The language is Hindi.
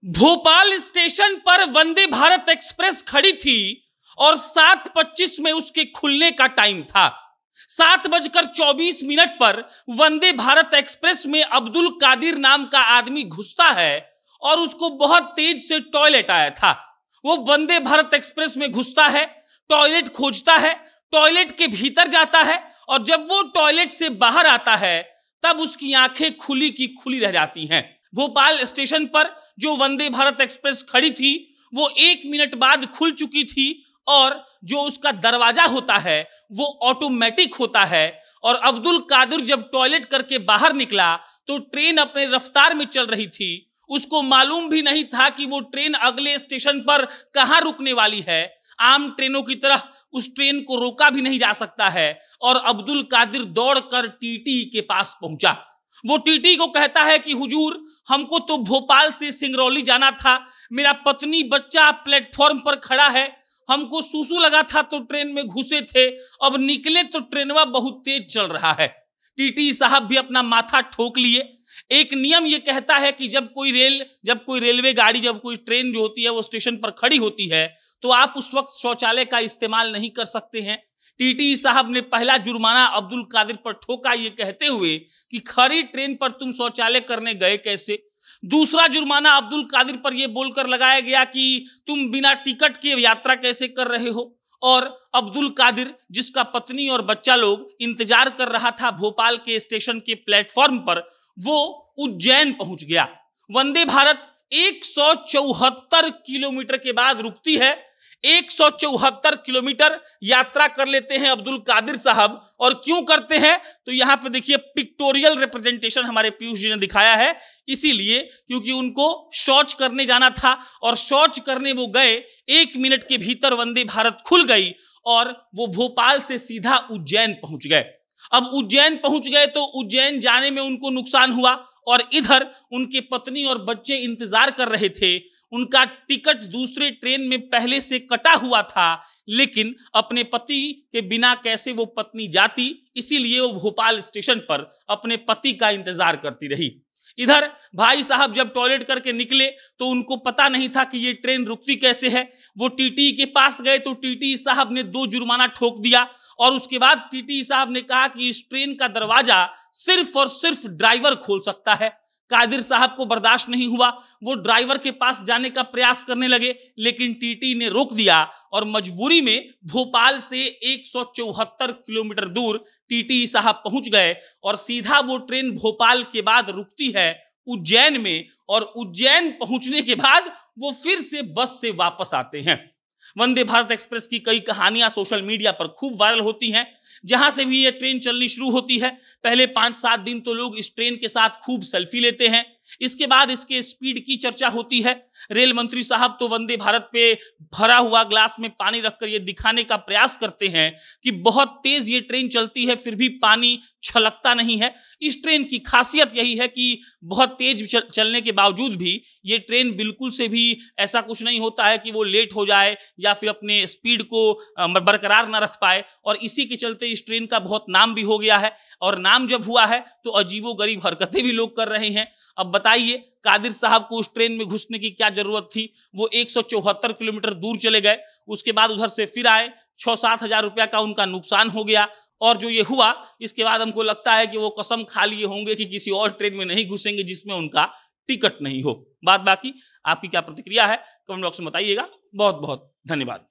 भोपाल स्टेशन पर वंदे भारत एक्सप्रेस खड़ी थी और 7:25 में उसके खुलने का टाइम था। 7:24 पर वंदे भारत एक्सप्रेस में अब्दुल कादिर नाम का आदमी घुसता है और उसको बहुत तेज से टॉयलेट आया था। वो वंदे भारत एक्सप्रेस में घुसता है, टॉयलेट खोजता है, टॉयलेट के भीतर जाता है और जब वो टॉयलेट से बाहर आता है तब उसकी आंखें खुली की खुली रह जाती हैं। भोपाल स्टेशन पर जो वंदे भारत एक्सप्रेस खड़ी थी वो 1 मिनट बाद खुल चुकी थी और जो उसका दरवाजा होता है वो ऑटोमेटिक होता है और अब्दुल कादिर जब टॉयलेट करके बाहर निकला तो ट्रेन अपने रफ्तार में चल रही थी। उसको मालूम भी नहीं था कि वो ट्रेन अगले स्टेशन पर कहां रुकने वाली है। आम ट्रेनों की तरह उस ट्रेन को रोका भी नहीं जा सकता है और अब्दुल कादिर दौड़कर टीटी के पास पहुंचा। वो टीटी को कहता है कि हुजूर, हमको तो भोपाल से सिंगरौली जाना था, मेरा पत्नी बच्चा प्लेटफॉर्म पर खड़ा है, हमको सूसू लगा था तो ट्रेन में घुसे थे, अब निकले तो ट्रेनवा बहुत तेज चल रहा है। टीटी साहब भी अपना माथा ठोक लिए। एक नियम ये कहता है कि जब कोई रेलवे गाड़ी, जब कोई ट्रेन जो होती है वो स्टेशन पर खड़ी होती है तो आप उस वक्त शौचालय का इस्तेमाल नहीं कर सकते हैं। टीटी साहब ने पहला जुर्माना अब्दुल कादिर पर ठोका ये कहते हुए कि खड़ी ट्रेन पर तुम शौचालय करने गए कैसे। दूसरा जुर्माना अब्दुल कादिर पर यह बोलकर लगाया गया कि तुम बिना टिकट के यात्रा कैसे कर रहे हो। और अब्दुल कादिर, जिसका पत्नी और बच्चा लोग इंतजार कर रहा था भोपाल के स्टेशन के प्लेटफॉर्म पर, वो उज्जैन पहुंच गया। वंदे भारत 174 किलोमीटर के बाद रुकती है। 174 किलोमीटर यात्रा कर लेते हैं अब्दुल कादिर साहब। और क्यों करते हैं तो यहां पे देखिए पिक्टोरियल रिप्रेजेंटेशन हमारे पीयूष जी ने दिखाया है। इसीलिए क्योंकि उनको शौच करने जाना था और शौच करने वो गए, 1 मिनट के भीतर वंदे भारत खुल गई और वो भोपाल से सीधा उज्जैन पहुंच गए। अब उज्जैन पहुंच गए तो उज्जैन जाने में उनको नुकसान हुआ और इधर उनके पत्नी और बच्चे इंतजार कर रहे थे। उनका टिकट दूसरे ट्रेन में पहले से कटा हुआ था, लेकिन अपने पति के बिना कैसे वो पत्नी जाती, इसीलिए वो भोपाल स्टेशन पर अपने पति का इंतजार करती रही। इधर भाई साहब जब टॉयलेट करके निकले तो उनको पता नहीं था कि ये ट्रेन रुकती कैसे है। वो टीटी के पास गए तो टीटी साहब ने 2 जुर्माना ठोक दिया और उसके बाद टीटी साहब ने कहा कि इस ट्रेन का दरवाजा सिर्फ और सिर्फ ड्राइवर खोल सकता है। कादिर साहब को बर्दाश्त नहीं हुआ, वो ड्राइवर के पास जाने का प्रयास करने लगे, लेकिन टीटी ने रोक दिया और मजबूरी में भोपाल से 174 किलोमीटर दूर टीटी साहब पहुंच गए और सीधा वो ट्रेन भोपाल के बाद रुकती है उज्जैन में और उज्जैन पहुंचने के बाद वो फिर से बस से वापस आते हैं। वंदे भारत एक्सप्रेस की कई कहानियां सोशल मीडिया पर खूब वायरल होती हैं। जहां से भी ये ट्रेन चलनी शुरू होती है पहले 5-7 दिन तो लोग इस ट्रेन के साथ खूब सेल्फी लेते हैं। इसके बाद इसके स्पीड की चर्चा होती है। रेल मंत्री साहब तो वंदे भारत पे भरा हुआ ग्लास में पानी रखकर ये दिखाने का प्रयास करते हैं कि बहुत तेज ये ट्रेन चलती है फिर भी पानी छलकता नहीं है। इस ट्रेन की खासियत यही है कि बहुत तेज चलने के बावजूद भी ये ट्रेन बिल्कुल से भी ऐसा कुछ नहीं होता है कि वो लेट हो जाए या फिर अपने स्पीड को बरकरार ना रख पाए। और इसी के चलते इस ट्रेन का बहुत नाम भी हो गया है और नाम जब हुआ है तो अजीबोगरीब हरकतें भी लोग कर रहे हैं। अब बताइए कादिर साहब को उस ट्रेन में घुसने की क्या जरूरत थी। वो 174 किलोमीटर दूर चले गए, उसके बाद उधर से फिर आए, 6-7 हजार रुपया का उनका नुकसान हो गया। और जो ये हुआ इसके बाद हमको लगता है कि वो कसम खा लिए होंगे कि किसी और ट्रेन में नहीं घुसेंगे जिसमें उनका टिकट नहीं हो। बाकी आपकी क्या प्रतिक्रिया है कमेंट बॉक्स में बताइएगा। बहुत बहुत धन्यवाद।